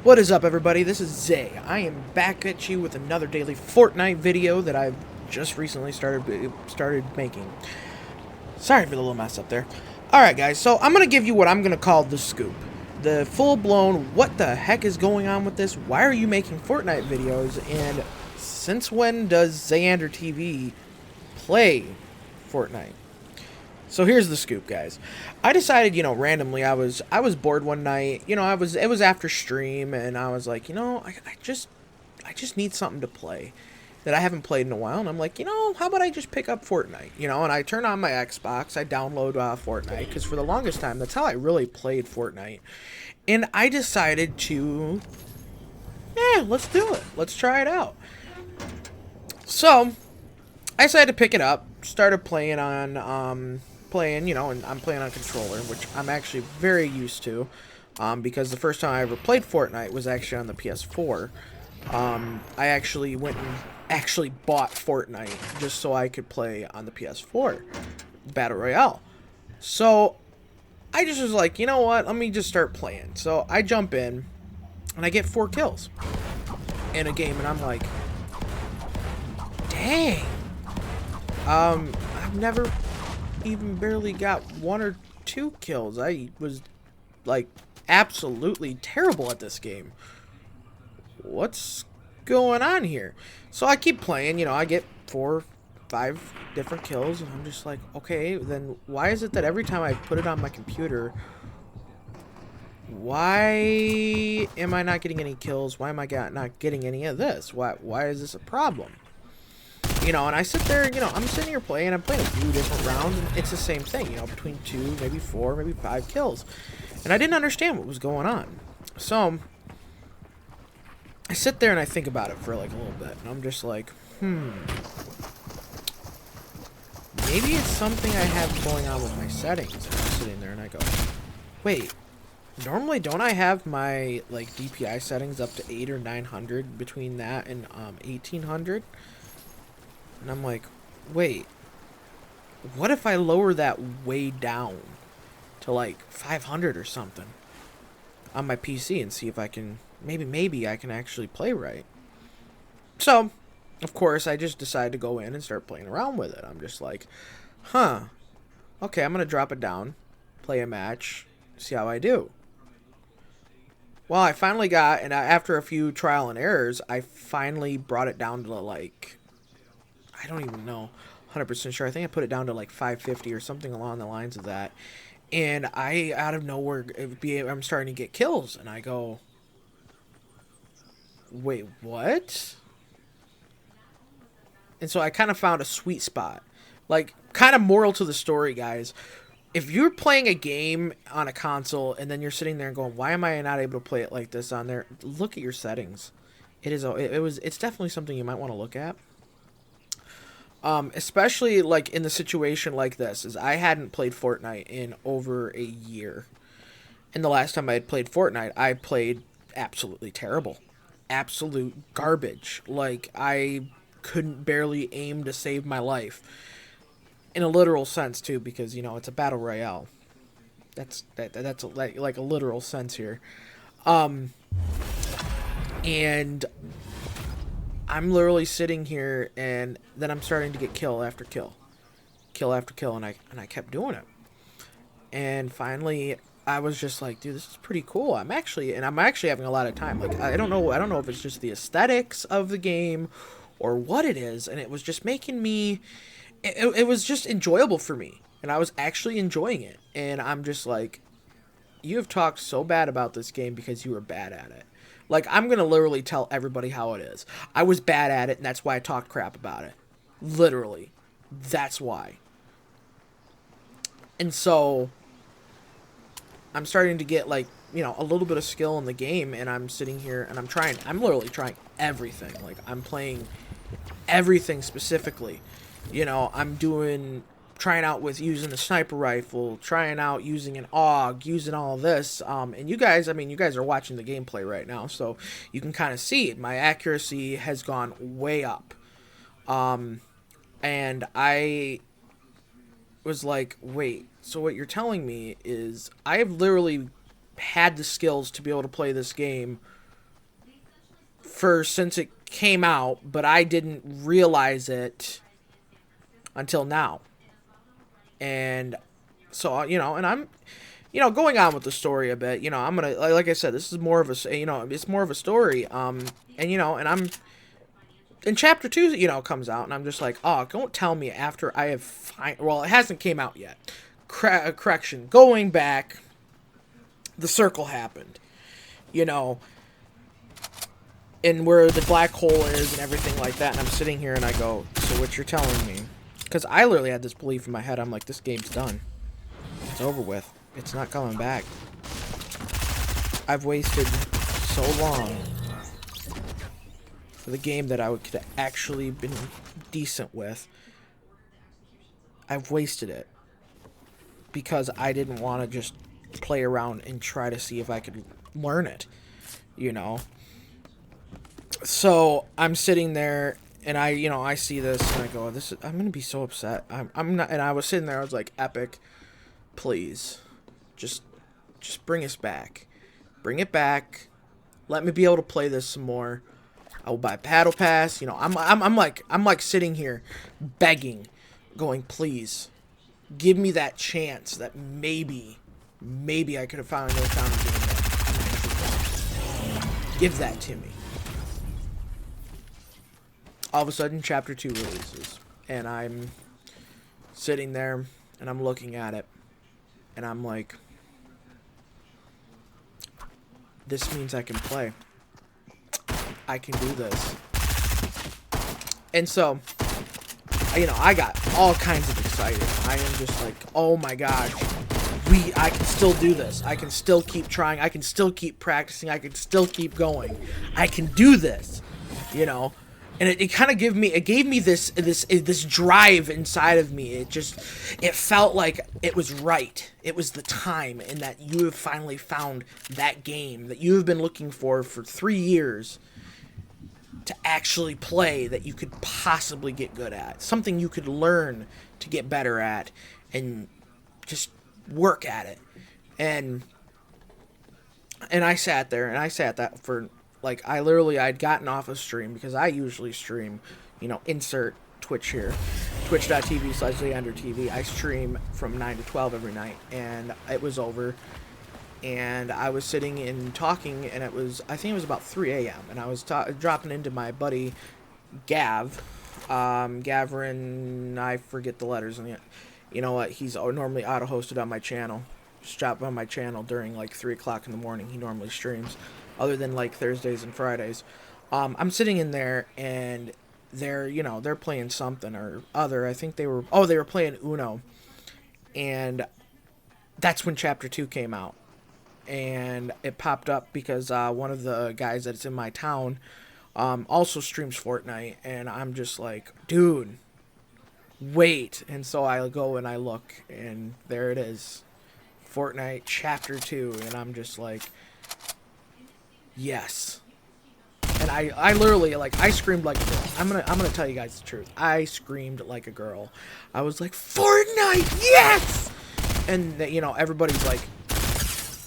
What is up, everybody? This is Zay. I am back at you with another daily Fortnite video that I've just recently started making. Sorry for the little mess up there. Alright, guys, so I'm going to give you what I'm going to call the scoop. The full-blown, what the heck is going on with this? Why are you making Fortnite videos? And since when does Zayander TV play Fortnite? So here's the scoop, guys. I decided, randomly I was bored one night. It was after stream, and I was like, I just need something to play that I haven't played in a while. And I'm like, how about I just pick up Fortnite? And I turn on my Xbox, I download Fortnite, because for the longest time that's how I really played Fortnite. And I decided to, let's do it. Let's try it out. So I decided to pick it up, started playing on and I'm playing on controller, which I'm actually very used to, because the first time I ever played Fortnite was actually on the PS4. I actually went and actually bought Fortnite just so I could play on the PS4 Battle Royale. So I just was like, you know what? Let me just start playing. So I jump in and I get 4 kills in a game, and I'm like, dang. I've never even barely got 1 or 2 kills. I was like absolutely terrible at this game. What's going on here? So I keep playing, I get 4, 5 different kills, and I'm just like, okay, then why is it that every time I put it on my computer, why am I not getting any kills? Why am I not getting any of this? Why is this a problem? And I sit there, I'm sitting here playing, I'm playing a few different rounds, and it's the same thing, between 2, maybe 4, maybe 5 kills. And I didn't understand what was going on. So, I sit there and I think about it for like a little bit, and I'm just like, maybe it's something I have going on with my settings. And I'm sitting there and I go, wait, normally don't I have my, like, DPI settings up to 8 or 900, between that and 1800? And I'm like, wait, what if I lower that way down to like 500 or something on my PC and see if I can, maybe I can actually play right. So, of course, I just decided to go in and start playing around with it. I'm just like, okay, I'm going to drop it down, play a match, see how I do. Well, I finally got, and after a few trial and errors, I finally brought it down to like, I don't even know 100% sure. I think I put it down to like 550 or something along the lines of that. And I, out of nowhere, I'm starting to get kills. And I go, wait, what? And so I kind of found a sweet spot. Like, kind of moral to the story, guys. If you're playing a game on a console and then you're sitting there and going, why am I not able to play it like this on there? Look at your settings. It's definitely something you might want to look at. Especially like in the situation like this, is I hadn't played Fortnite in over a year. And the last time I had played Fortnite, I played absolutely terrible. Absolute garbage. Like, I couldn't barely aim to save my life. In a literal sense, too, because, it's a battle royale. That's like a literal sense here. And I'm literally sitting here, and then I'm starting to get kill after kill. Kill after kill, and I kept doing it. And finally, I was just like, dude, this is pretty cool. I'm actually having a lot of time. Like, I don't know if it's just the aesthetics of the game or what it is, and it was just making me, it was just enjoyable for me, and I was actually enjoying it. And I'm just like, you have talked so bad about this game because you were bad at it. Like, I'm gonna literally tell everybody how it is. I was bad at it, and that's why I talked crap about it. Literally, that's why. And so I'm starting to get, like, a little bit of skill in the game, and I'm sitting here and I'm literally trying everything. Like, I'm playing everything specifically. I'm trying out with using the sniper rifle, trying out using an AUG, using all of this. And you guys are watching the gameplay right now, so you can kind of see it. My accuracy has gone way up. And I was like, wait, so what you're telling me is I have literally had the skills to be able to play this game for since it came out, but I didn't realize it until now. And so, and I'm, going on with the story a bit, I'm gonna, like I said, this is more of a, it's more of a story. And I'm, and chapter 2, comes out, and I'm just like, oh, don't tell me after I have, well, it hasn't came out yet. Correction, going back, the circle happened, and where the black hole is and everything like that, and I'm sitting here and I go, so what you're telling me, because I literally had this belief in my head, I'm like, this game's done. It's over with. It's not coming back. I've wasted so long for the game that I could have actually been decent with. I've wasted it because I didn't want to just play around and try to see if I could learn it, So I'm sitting there and I see this and I go, I'm gonna be so upset. I'm not, and I was sitting there, I was like, Epic, please, just bring us back, bring it back. Let me be able to play this some more. I will buy Battle Pass. I'm like sitting here begging, going, please, give me that chance that maybe I could have found a game that give that to me. All of a sudden, Chapter 2 releases, and I'm sitting there, and I'm looking at it, and I'm like, this means I can play. I can do this. And so, I got all kinds of excited. I am just like, oh my gosh, I can still do this. I can still keep trying. I can still keep practicing. I can still keep going. I can do this, And it kind of gave me this drive inside of me. It felt like it was right. It was the time, and that you have finally found that game that you have been looking for 3 years to actually play, that you could possibly get good at, something you could learn to get better at, and just work at it. And I sat there, and I sat that for. Like, I'd gotten off a stream, because I usually stream, insert Twitch here, twitch.tv/TheEnderTV. I stream from 9 to 12 every night, and it was over, and I was sitting and talking, and I think it was about 3 a.m., and I was dropping into my buddy Gav, Gavrin, I forget the letters, and you know what, he's normally auto-hosted on my channel. Just drop on my channel during, like, 3 o'clock in the morning, he normally streams. Other than like Thursdays and Fridays. I'm sitting in there, and they're playing something or other. I think they were playing Uno. And that's when Chapter 2 came out. And it popped up because one of the guys that's in my town also streams Fortnite. And I'm just like, dude, wait. And so I go and I look, and there it is. Fortnite Chapter 2. And I'm just like, yes. And I literally, like, I screamed like a girl. I'm gonna tell you guys the truth. I screamed like a girl. I was like, Fortnite, yes! And everybody's like,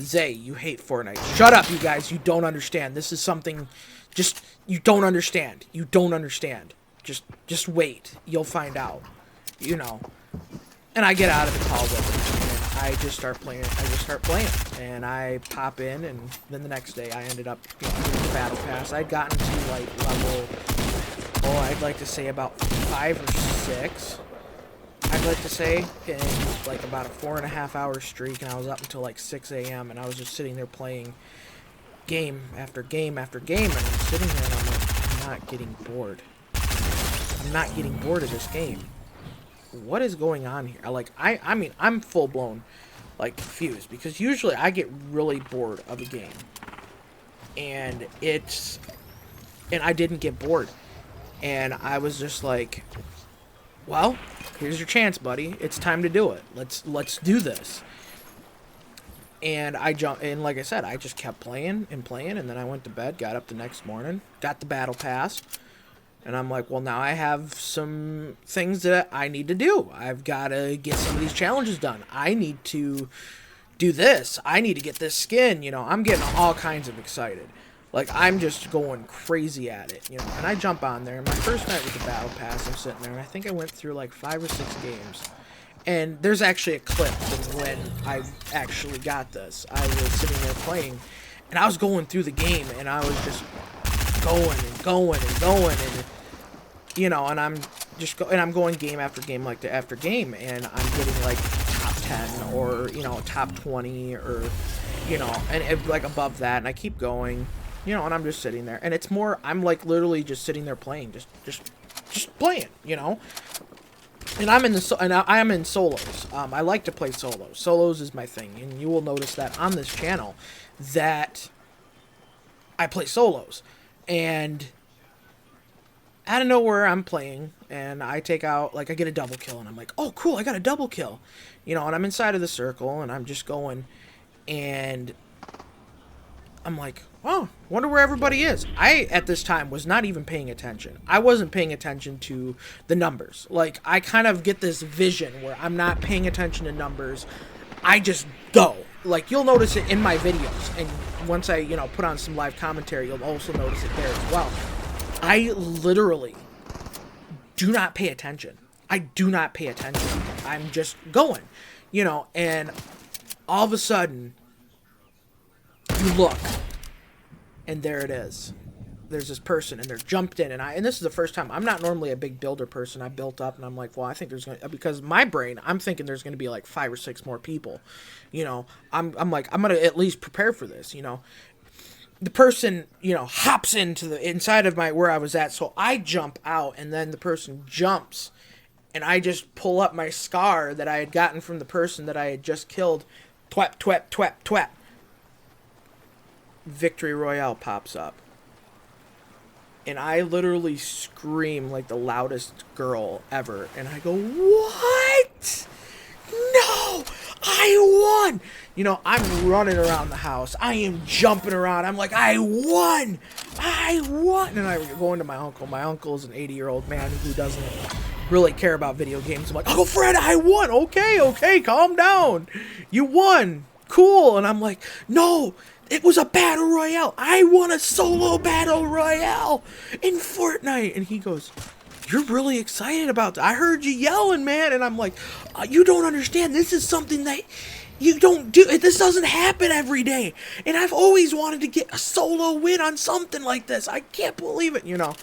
Zay, you hate Fortnite. Shut up, you guys. You don't understand. This is something, you don't understand. You don't understand. Just wait. You'll find out. And I get out of the call with it. I just start playing. And I pop in, and then the next day I ended up doing the Battle Pass. I'd gotten to like level, I'd like to say about 5 or 6. I'd like to say, in like about a 4.5 hour streak, and I was up until like 6 a.m. and I was just sitting there playing game after game after game, and I'm sitting there and I'm like, I'm not getting bored. I'm not getting bored of this game. What is going on here? I mean, I'm full blown, like, confused, because usually I get really bored of a game, and I didn't get bored, and I was just like, well, here's your chance, buddy. It's time to do it. Let's do this. And and like I said, I just kept playing, and then I went to bed, got up the next morning, got the Battle Pass. And I'm like, well, now I have some things that I need to do. I've got to get some of these challenges done. I need to do this. I need to get this skin. I'm getting all kinds of excited. Like, I'm just going crazy at it, you know. And I jump on there. My first night with the Battle Pass, I'm sitting there, and I think I went through like 5 or 6 games. And there's actually a clip from when I actually got this. I was sitting there playing, and I was going through the game, and I was just going and going and going, and you know, and I'm going game after game after game, and I'm getting like top 10 or, you know, top 20 or, you know, and like above that, and I keep going, you know, and I'm just sitting there, and it's more, I'm like literally just sitting there playing, just playing, you know. And I am in solos. I like to play solos. Solos is my thing, and you will notice that on this channel that I play solos. And out of nowhere, I'm playing, and I take out, like, I get a double kill, and I'm like, oh, cool, I got a double kill. You know, and I'm inside of the circle, and I'm just going, and I'm like, oh, wonder where everybody is. I, at this time, was not even paying attention. I wasn't paying attention to the numbers. Like, I kind of get this vision where I'm not paying attention to numbers. I just go. Like, you'll notice it in my videos. And once I, you know, put on some live commentary, you'll also notice it there as well. I literally do not pay attention. I do not pay attention. I'm just going, you know, and all of a sudden, you look, and there it is. There's this person, and they're jumped in, and this is the first time. I'm not normally a big builder person. I built up, and I'm like, well, I think there's gonna, because my brain, I'm thinking there's gonna be like 5 or 6 more people, you know. I'm like, I'm gonna at least prepare for this, you know. The person, you know, hops into the inside of where I was at, so I jump out, and then the person jumps, and I just pull up my scar that I had gotten from the person that I had just killed. Twap, twap, twap, twap. Victory Royale pops up. And I literally scream like the loudest girl ever. And I go, what? No! I won! You know, I'm running around the house. I am jumping around. I'm like, I won! I won! And I go into my uncle. My uncle's an 80-year-old man who doesn't really care about video games. I'm like, Uncle Fred, I won! Okay, calm down. You won. Cool. And I'm like, no! It was a battle royale. I won a solo battle royale in Fortnite. And he goes, you're really excited about that. I heard you yelling, man. And I'm like, you don't understand. This is something that you don't do. This doesn't happen every day. And I've always wanted to get a solo win on something like this. I can't believe it, you know.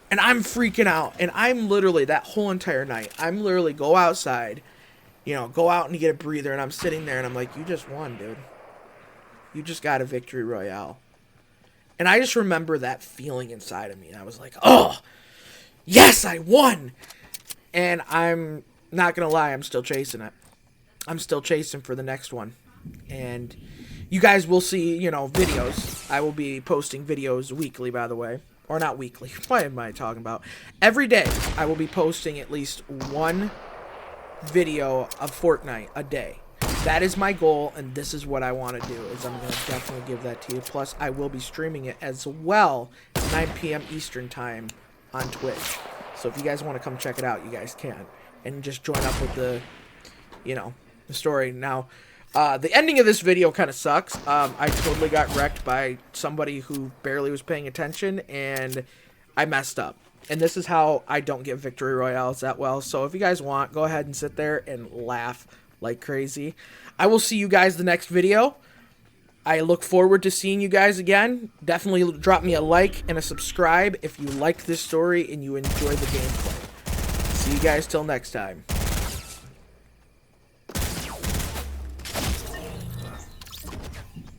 And I'm freaking out. And I'm literally, that whole entire night, I'm literally go outside, you know, go out and get a breather. And I'm sitting there and I'm like, you just won, dude. You just got a victory royale. And I just remember that feeling inside of me. And I was like, oh, yes, I won. And I'm not going to lie, I'm still chasing it. I'm still chasing for the next one. And you guys will see, you know, videos. I will be posting videos weekly, by the way. Or not weekly. What am I talking about? Every day, I will be posting at least one video of Fortnite a day. That is my goal, and this is what I want to do, is I'm going to definitely give that to you. Plus, I will be streaming it as well, 9 p.m. Eastern Time on Twitch. So if you guys want to come check it out, you guys can. And just join up with the, you know, the story. Now, the ending of this video kind of sucks. I totally got wrecked by somebody who barely was paying attention, and I messed up. And this is how I don't get victory royales that well. So if you guys want, go ahead and sit there and laugh like crazy. I will see you guys the next video. I look forward to seeing you guys again. Definitely drop me a like and a subscribe if you like this story and you enjoy the gameplay. See you guys till next time.